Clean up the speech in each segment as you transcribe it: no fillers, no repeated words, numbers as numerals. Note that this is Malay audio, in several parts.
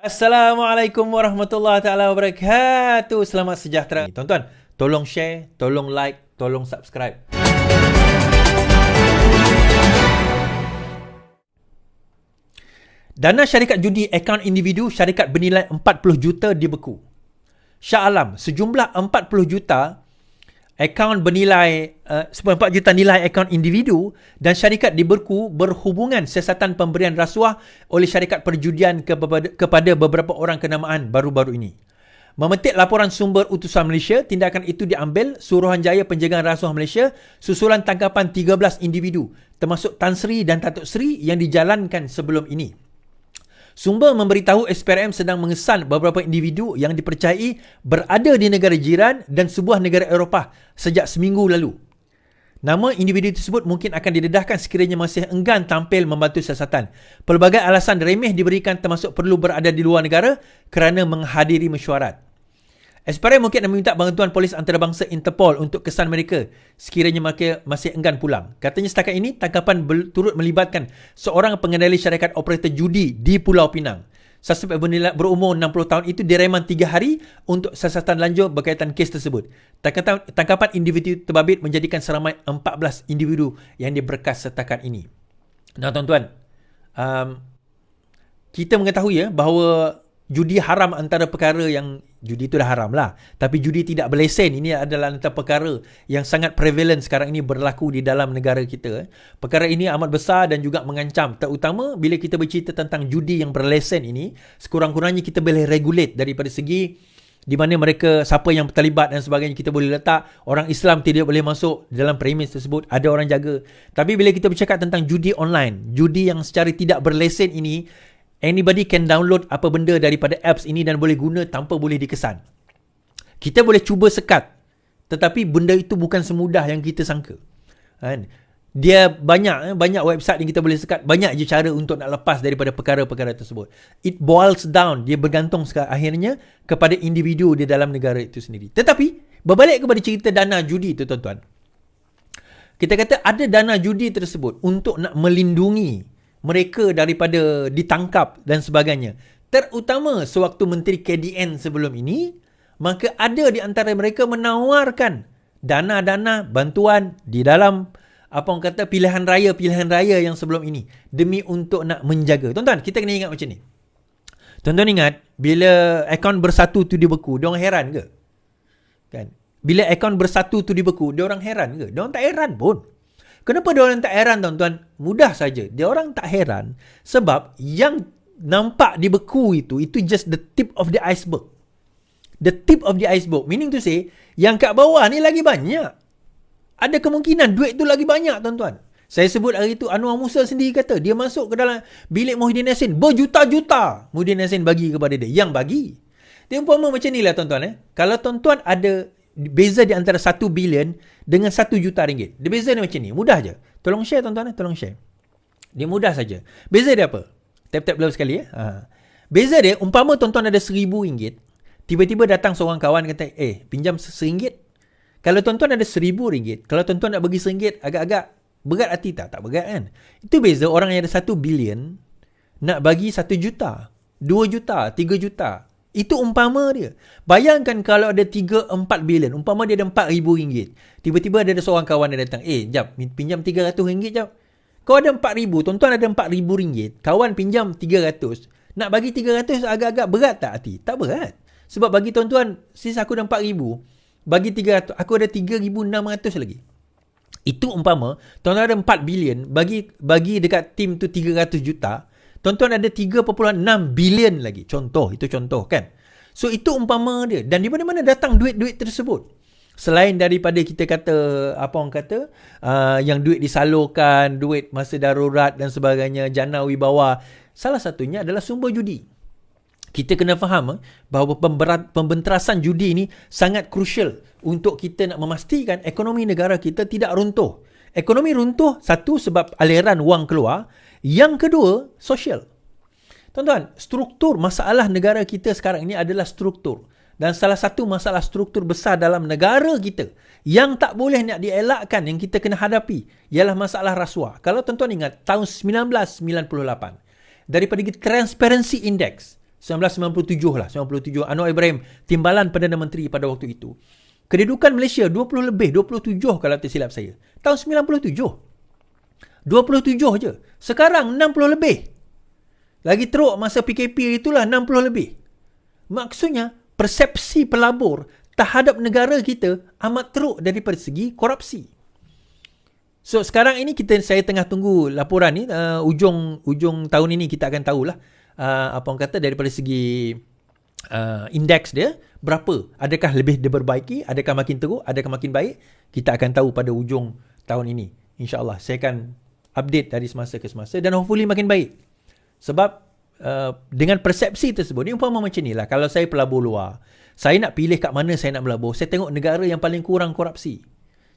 Assalamualaikum warahmatullahi taala wabarakatuh. Selamat sejahtera. Tuan-tuan, tolong share, tolong like, tolong subscribe. Dana syarikat judi akaun individu syarikat bernilai 40 juta dibeku. Shah Alam, sejumlah 40 juta akaun bernilai 4 juta nilai akaun individu dan syarikat dibeku berhubungan siasatan pemberian rasuah oleh syarikat perjudian kepada beberapa orang kenamaan baru-baru ini. Memetik laporan sumber utusan Malaysia, tindakan itu diambil Suruhanjaya Penjagaan Rasuah Malaysia susulan tangkapan 13 individu termasuk Tan Sri dan Datuk Sri yang dijalankan sebelum ini. Sumber memberitahu SPRM sedang mengesan beberapa individu yang dipercayai berada di negara jiran dan sebuah negara Eropah sejak seminggu lalu. Nama individu tersebut mungkin akan didedahkan sekiranya masih enggan tampil membantu siasatan. Pelbagai alasan remeh diberikan termasuk perlu berada di luar negara kerana menghadiri mesyuarat. SPRM mungkin meminta bantuan polis antarabangsa Interpol untuk kesan mereka sekiranya mereka masih enggan pulang. Katanya setakat ini tangkapan turut melibatkan seorang pengendali syarikat operator judi di Pulau Pinang. Suspek berumur 60 tahun itu direman 3 hari untuk siasatan lanjut berkaitan kes tersebut. Tangkapan individu terbabit menjadikan seramai 14 individu yang diberkas setakat ini. Nah tuan-tuan, kita mengetahui bahawa judi haram antara perkara yang judi itu dah haram lah. Tapi judi tidak berlesen ini adalah antara perkara yang sangat prevalent sekarang ini berlaku di dalam negara kita. Perkara ini amat besar dan juga mengancam. Terutama bila kita bercerita tentang judi yang berlesen ini, sekurang-kurangnya kita boleh regulate daripada segi di mana mereka, siapa yang terlibat dan sebagainya kita boleh letak. Orang Islam tidak boleh masuk dalam premis tersebut. Ada orang jaga. Tapi bila kita bercakap tentang judi online, judi yang secara tidak berlesen ini, anybody can download apa benda daripada apps ini dan boleh guna tanpa boleh dikesan. Kita boleh cuba sekat, tetapi benda itu bukan semudah yang kita sangka. Dia banyak website yang kita boleh sekat, banyak je cara untuk nak lepas daripada perkara-perkara tersebut. It boils down, dia bergantung akhirnya kepada individu di dalam negara itu sendiri. Tetapi berbalik kepada cerita dana judi itu tuan-tuan. Kita kata ada dana judi tersebut untuk nak melindungi mereka daripada ditangkap dan sebagainya. Terutama sewaktu Menteri KDN sebelum ini, maka ada di antara mereka menawarkan dana-dana bantuan di dalam pilihan raya yang sebelum ini demi untuk nak menjaga. Tuan-tuan, kita kena ingat macam ni. Tuan-tuan ingat bila akaun bersatu tu dibeku, diorang heran ke? Kan? Bila akaun bersatu tu dibeku, diorang heran ke? Diorang tak heran pun. Kenapa diorang tak heran tuan-tuan? Mudah saja. Diorang tak heran sebab yang nampak dibeku itu just the tip of the iceberg. The tip of the iceberg. Meaning to say, yang kat bawah ni lagi banyak. Ada kemungkinan duit tu lagi banyak tuan-tuan. Saya sebut hari tu Anwar Musa sendiri kata, dia masuk ke dalam bilik Muhyiddin Yassin. Berjuta-juta Muhyiddin Yassin bagi kepada dia. Yang bagi. Dia umpama macam ni lah tuan-tuan. Kalau tuan-tuan ada beza di antara 1 bilion dengan 1 juta ringgit. Dia beza dia macam ni. Mudah je. Tolong share tuan-tuan. Tolong share. Dia mudah saja. Beza dia apa? Tap-tap belah sekali Beza dia, umpama tuan-tuan ada RM1,000. Tiba-tiba datang seorang kawan kata, pinjam RM1. Kalau tuan-tuan ada RM1,000, kalau tuan-tuan nak bagi RM1, agak-agak berat hati tak? Tak berat kan? Itu beza orang yang ada 1 bilion nak bagi 1 juta, 2 juta, 3 juta. Itu umpama dia. Bayangkan kalau ada 3-4 bilion. Umpama dia ada RM4,000. Tiba-tiba ada seorang kawan yang datang. Jap, pinjam RM300 jap. Kau ada RM4,000. Tuan-tuan ada RM4,000. Kawan pinjam RM300. Nak bagi RM300 agak-agak berat tak hati? Tak berat. Sebab bagi tuan-tuan, sis aku ada RM4,000. Bagi RM300. Aku ada RM3,600 lagi. Itu umpama. Tuan-tuan ada 4 bilion. Bagi dekat tim tu 300 juta. Tuan-tuan ada 3.6 bilion lagi. Contoh, itu contoh kan. So itu umpama dia. Dan di mana-mana datang duit-duit tersebut. Selain daripada kita kata, yang duit disalurkan, duit masa darurat dan sebagainya, jana wibawa. Salah satunya adalah sumber judi. Kita kena faham bahawa pembenterasan judi ini sangat crucial untuk kita nak memastikan ekonomi negara kita tidak runtuh. Ekonomi runtuh, satu sebab aliran wang keluar. Yang kedua, sosial. Tuan-tuan, struktur masalah negara kita sekarang ini adalah struktur. Dan salah satu masalah struktur besar dalam negara kita yang tak boleh nak dielakkan, yang kita kena hadapi, ialah masalah rasuah. Kalau tuan-tuan ingat, tahun 1998, daripada Transparency Index, 1997 lah, 97. Anwar Ibrahim, timbalan Perdana Menteri pada waktu itu. Kedudukan Malaysia 20 lebih, 27 kalau tak silap saya. Tahun 97. 27 je. Sekarang 60 lebih. Lagi teruk masa PKP itulah 60 lebih. Maksudnya, persepsi pelabur terhadap negara kita amat teruk daripada segi korupsi. So sekarang ini saya tengah tunggu laporan ni, ujung tahun ini kita akan tahulah apa orang kata daripada segi indeks dia berapa, adakah lebih diperbaiki, adakah makin teruk, adakah makin baik, kita akan tahu pada ujung tahun ini. InsyaAllah saya akan update dari semasa ke semasa dan hopefully makin baik. Sebab dengan persepsi tersebut, ni umpama macam ni lah, kalau saya pelabur luar, saya nak pilih kat mana saya nak melabur, saya tengok negara yang paling kurang korupsi.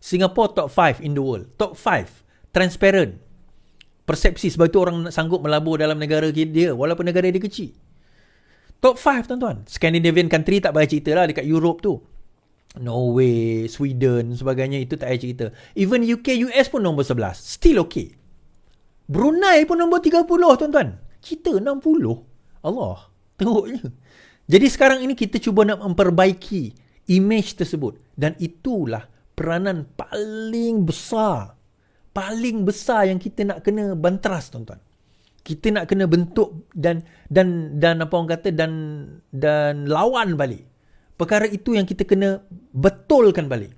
Singapore top 5 in the world, top 5, transparent. Persepsi sebab itu orang sanggup melabur dalam negara dia walaupun negara dia kecil. Top 5 tuan-tuan. Scandinavian country tak payah cerita lah, dekat Europe tu. Norway, Sweden, sebagainya itu tak payah cerita. Even UK, US pun nombor 11. Still okay. Brunei pun nombor 30 tuan-tuan. Kita 60. Allah, teruknya. Jadi sekarang ini kita cuba nak memperbaiki image tersebut. Dan itulah peranan paling besar yang kita nak kena banteras tuan-tuan. Kita nak kena bentuk dan apa orang kata dan lawan balik. Perkara itu yang kita kena betulkan balik.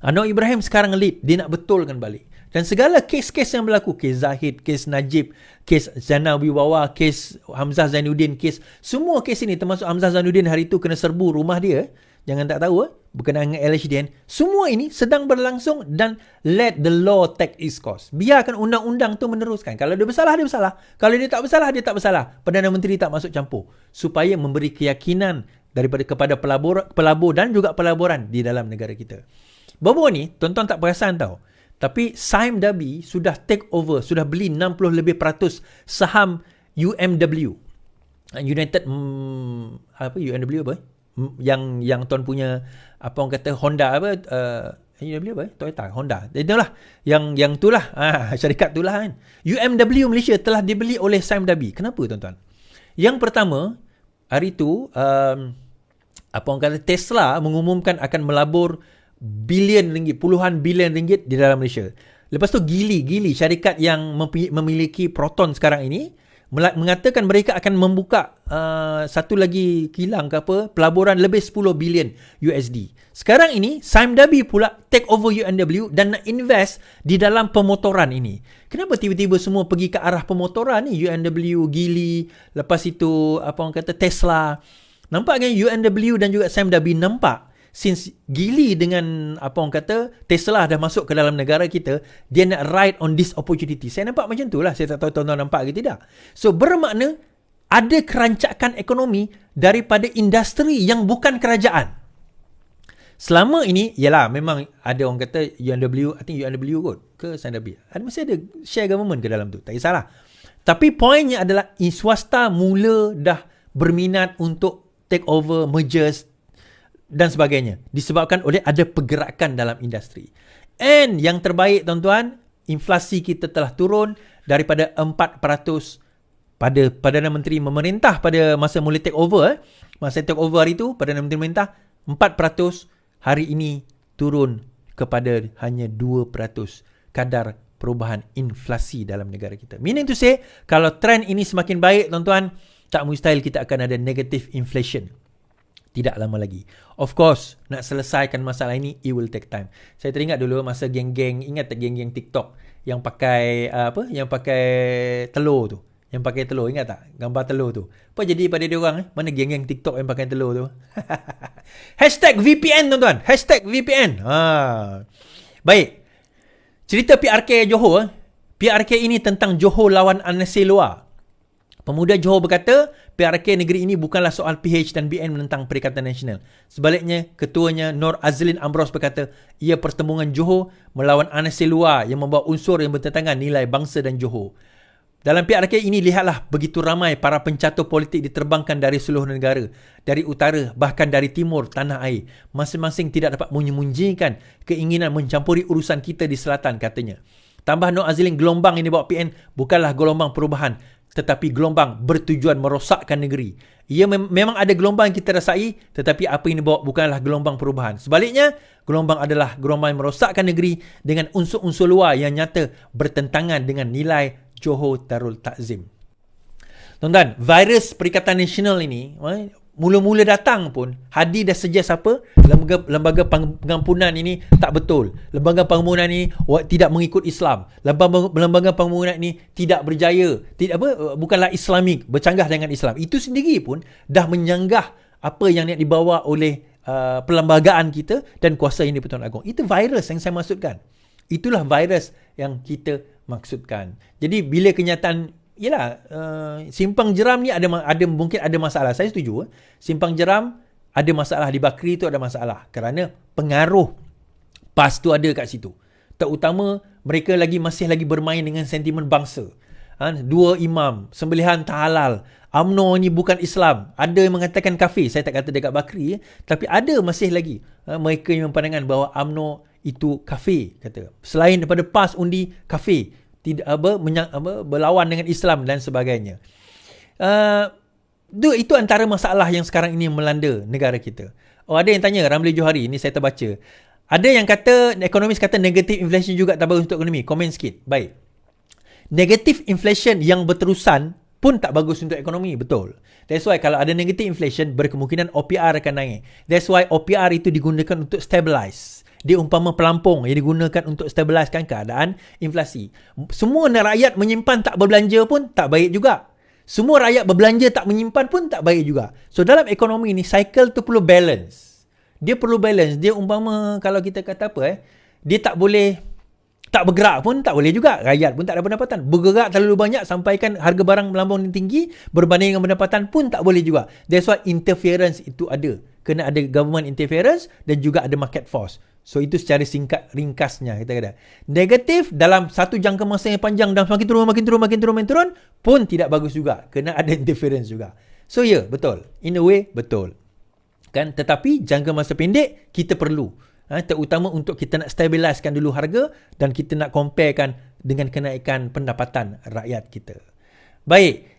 Anwar Ibrahim sekarang lead, dia nak betulkan balik. Dan segala kes-kes yang berlaku, kes Zahid, kes Najib, kes Zana Wibawa, kes Hamzah Zainuddin, semua kes ini termasuk Hamzah Zainuddin hari itu kena serbu rumah dia, jangan tak tahu, berkenaan dengan LHDN, semua ini sedang berlangsung dan let the law take its course. Biarkan undang-undang tu meneruskan. Kalau dia bersalah, dia bersalah. Kalau dia tak bersalah, dia tak bersalah. Perdana Menteri tak masuk campur. Supaya memberi keyakinan kepada pelabur dan juga pelaburan di dalam negara kita. Baru ni, tuan-tuan tak perasan tau. Tapi Sime Darby sudah take over, sudah beli 60 lebih % saham UMW. United UMW apa? Yang tuan punya apa orang kata Honda apa UMW apa? Toyota, Honda. Itulah yang itulah syarikat itulah kan. UMW Malaysia telah dibeli oleh Sime Darby. Kenapa tuan-tuan? Yang pertama, hari itu apa orang kata Tesla mengumumkan akan melabur puluhan bilion ringgit di dalam Malaysia. Lepas tu Geely syarikat yang memiliki Proton sekarang ini mengatakan mereka akan membuka satu lagi kilang ke apa, pelaburan lebih 10 bilion USD. Sekarang ini Sime Darby pula take over UMW dan nak invest di dalam pemotoran ini. Kenapa tiba-tiba semua pergi ke arah pemotoran ni? UMW, Geely, lepas itu apa orang kata Tesla. Nampaknya UMW dan juga Sime Darby nampak since Geely dengan apa orang kata Tesla dah masuk ke dalam negara kita, dia nak ride on this opportunity. Saya nampak macam tu lah. Saya tak tahu tuan-tuan nampak ke tidak. So bermakna ada kerancakan ekonomi daripada industri yang bukan kerajaan. Selama ini, yalah memang ada orang kata UMW, I think UMW kot ke Sandabi. Mesti ada share government ke dalam tu. Tak kisahlah. Tapi poinnya adalah swasta mula dah berminat untuk take over, mergers dan sebagainya. Disebabkan oleh ada pergerakan dalam industri. And yang terbaik tuan-tuan, inflasi kita telah turun daripada 4% pada Perdana Menteri memerintah pada masa mula take over. Masa take over hari itu, Perdana Menteri memerintah 4%, hari ini turun kepada hanya 2% kadar perubahan inflasi dalam negara kita. Meaning to say, kalau trend ini semakin baik tuan-tuan, tak mustahil kita akan ada negative inflation. Tidak lama lagi. Of course, nak selesaikan masalah ini, it will take time. Saya teringat dulu masa geng-geng, ingat tak geng-geng TikTok yang pakai yang pakai telur tu. Yang pakai telur, ingat tak? Gambar telur tu. Apa jadi pada dia orang? Mana geng-geng TikTok yang pakai telur tu? #VPN tuan-tuan. #VPN. Baik. Cerita PRK Johor. PRK ini tentang Johor lawan Anasi Luar. Pemuda Johor berkata, PRK negeri ini bukanlah soal PH dan BN menentang Perikatan Nasional. Sebaliknya, ketuanya Nur Azlin Amros berkata, ia pertembungan Johor melawan Anasi Luar yang membawa unsur yang bertentangan nilai bangsa dan Johor. Dalam PRK ini, lihatlah begitu ramai para pencatur politik diterbangkan dari seluruh negara, dari utara, bahkan dari timur tanah air. Masing-masing tidak dapat menyembunyikan keinginan mencampuri urusan kita di selatan, katanya. Tambah Nur Azlin, gelombang yang dibawa PN bukanlah gelombang perubahan, tetapi gelombang bertujuan merosakkan negeri. Ia memang ada gelombang yang kita rasai, tetapi apa yang dibawa bukanlah gelombang perubahan. Sebaliknya, gelombang adalah gelombang yang merosakkan negeri dengan unsur-unsur luar yang nyata bertentangan dengan nilai Johor Darul Takzim. Tuan-tuan, virus Perikatan Nasional ini, mula-mula datang pun, Hadi dah suggest apa? Lembaga pengampunan ini tak betul. Lembaga pengampunan ini tidak mengikut Islam. Lembaga pengampunan ini tidak berjaya. Bukanlah Islamik, bercanggah dengan Islam. Itu sendiri pun dah menyanggah apa yang nak dibawa oleh perlembagaan kita dan kuasa yang di-Pertuan Agong. Itu virus yang saya maksudkan. Itulah virus yang kita maksudkan. Jadi bila kenyataan simpang jeram ni ada mungkin ada masalah. Saya setuju. Simpang jeram ada masalah, di Bakri tu ada masalah kerana pengaruh PAS tu ada kat situ. Terutama mereka masih lagi bermain dengan sentimen bangsa. Dua imam, sembelihan tak halal. UMNO ni bukan Islam. Ada yang mengatakan kafir. Saya tak kata dekat Bakri, tapi ada masih lagi mereka yang berpandangan bahawa UMNO itu kafir, kata. Selain daripada PAS undi kafir. Tidak berlawan dengan Islam dan sebagainya. Itu antara masalah yang sekarang ini melanda negara kita. Ada yang tanya, Ramli Johari, ini saya terbaca. Ada yang kata, ekonomis kata negative inflation juga tak bagus untuk ekonomi. Komen sikit. Baik. Negative inflation yang berterusan pun tak bagus untuk ekonomi, betul. That's why kalau ada negative inflation, berkemungkinan OPR akan naik. That's why OPR itu digunakan untuk stabilize. Dia umpama pelampung yang digunakan untuk stabiliskan keadaan inflasi. Semua rakyat menyimpan tak berbelanja pun tak baik juga. Semua rakyat berbelanja tak menyimpan pun tak baik juga. So dalam ekonomi ni, cycle tu perlu balance. Dia perlu balance. Dia umpama kalau kita kata dia tak boleh tak bergerak pun tak boleh juga. Rakyat pun tak ada pendapatan. Bergerak terlalu banyak sampaikan harga barang melambung tinggi berbanding dengan pendapatan pun tak boleh juga. That's why interference itu ada. Kena ada government interference dan juga ada market force. So itu secara ringkasnya kita kata. Negatif dalam satu jangka masa yang panjang dan makin turun pun tidak bagus juga. Kena ada interference juga. So betul. In a way betul. Kan, tetapi jangka masa pendek kita perlu. Terutama untuk kita nak stabiliskan dulu harga dan kita nak comparekan dengan kenaikan pendapatan rakyat kita. Baik.